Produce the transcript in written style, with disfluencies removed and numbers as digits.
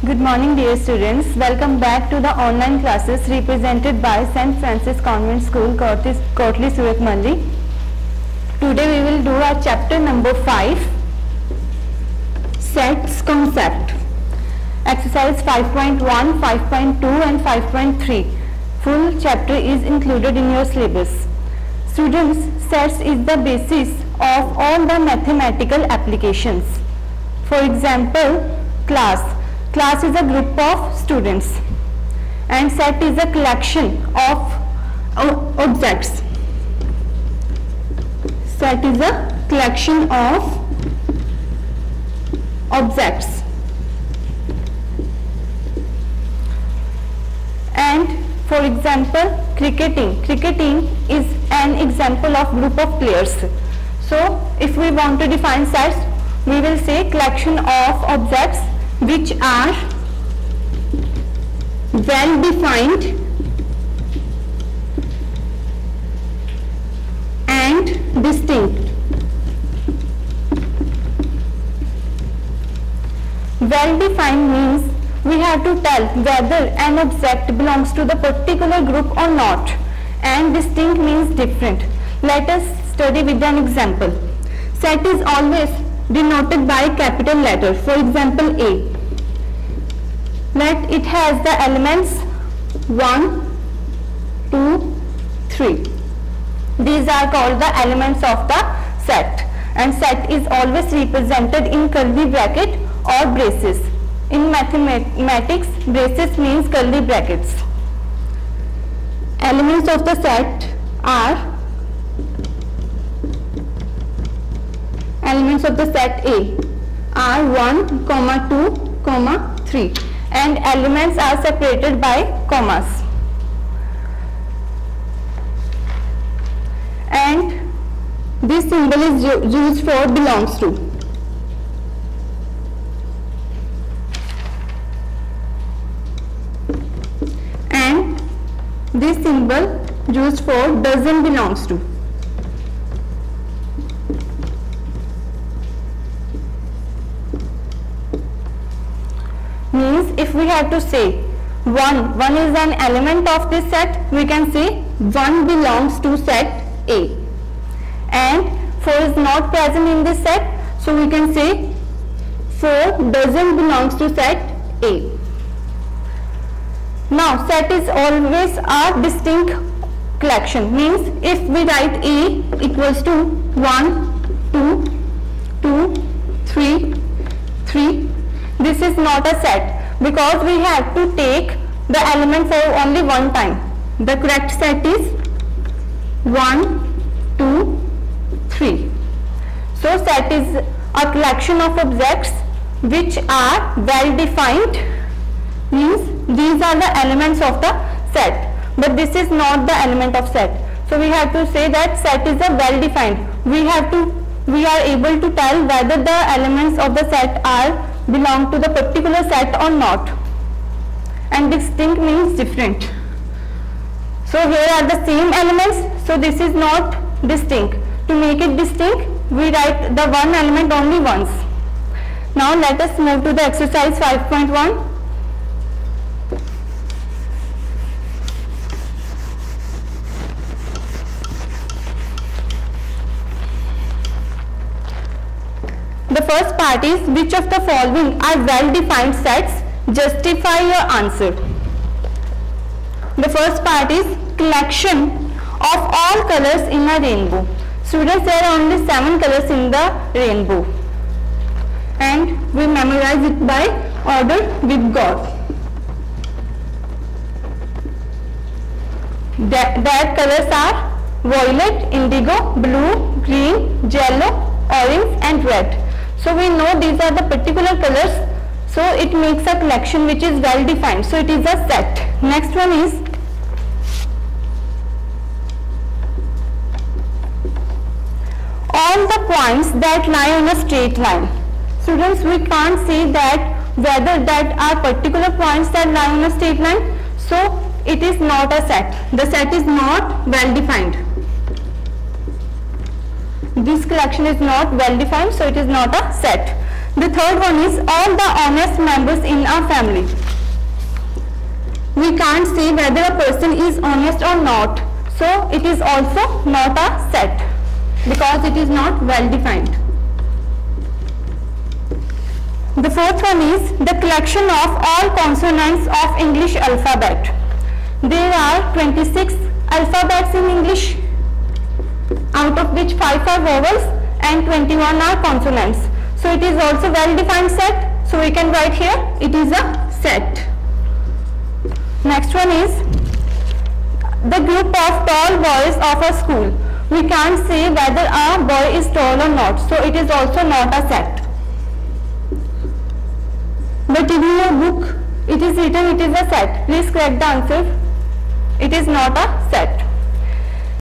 Good morning dear students. Welcome back to the online classes represented by St. Francis Convent School, Kotli, Surat Malli. Today we will do our chapter number 5, Sets Concept. Exercise 5.1, 5.2 and 5.3. Full chapter is included in your syllabus. Students, sets is the basis of all the mathematical applications. For example, class. Class is a group of students and set is a collection of objects. Set is a collection of objects. And for example, cricketing. Cricketing is an example of group of players. So if we want to define sets, we will say collection of objects which are well defined and distinct. Well defined means we have to tell whether an object belongs to the particular group or not, and distinct means different. Let us study with an example. Set is always denoted by capital letter. For example, A. Let it has the elements 1, 2, 3. These are called the elements of the set, and set is always represented in curly bracket or braces. In mathematics, braces means curly brackets. Elements of the set are elements of the set A are 1, 2, 3, and elements are separated by commas. And this symbol is used for belongs to. And this symbol used for doesn't belongs to. Means if we have to say 1 is an element of this set, we can say 1 belongs to set A, and 4 is not present in this set, so we can say 4 doesn't belongs to set A. Now set is always a distinct collection, means if we write A equals to 1, 2, 3, 3, this is not a set because we have to take the element for only one time. The correct set is 1, 2, 3. So set is a collection of objects which are well defined, means these are the elements of the set, but this is not the element of set. So we have to say that set is a well defined. We are able to tell whether the elements of the set are belong to the particular set or not, and distinct means different. So here are the same elements, so this is not distinct. To make it distinct, we write the one element only once. Now let us move to the exercise 5.1. The first part is which of the following are well defined sets? Justify your answer. The first part is collection of all colors in a rainbow. Students, there are only 7 colors in the rainbow, and we memorize it by order with God. That colors are violet, indigo, blue, green, yellow, orange and red. So we know these are the particular colors, so it makes a collection which is well defined, so it is a set. Next one is all the points that lie on a straight line. Students, we can't say that whether that are particular points that lie on a straight line, so it is not a set. The set is not well defined. This collection is not well defined, so it is not a set. The third one is all the honest honest members in a family. We can't say whether a person is honest or not. So it is also not a set because it is not well defined. The fourth one is the collection of all consonants of English alphabet. There are 26 alphabets in English, out of which 5 are vowels and 21 are consonants. So it is also well defined set. So we can write here it is a set. Next one is the group of tall boys of a school. We can't say whether a boy is tall or not. So it is also not a set. But in your book it is written it is a set. Please correct the answer. It is not a set.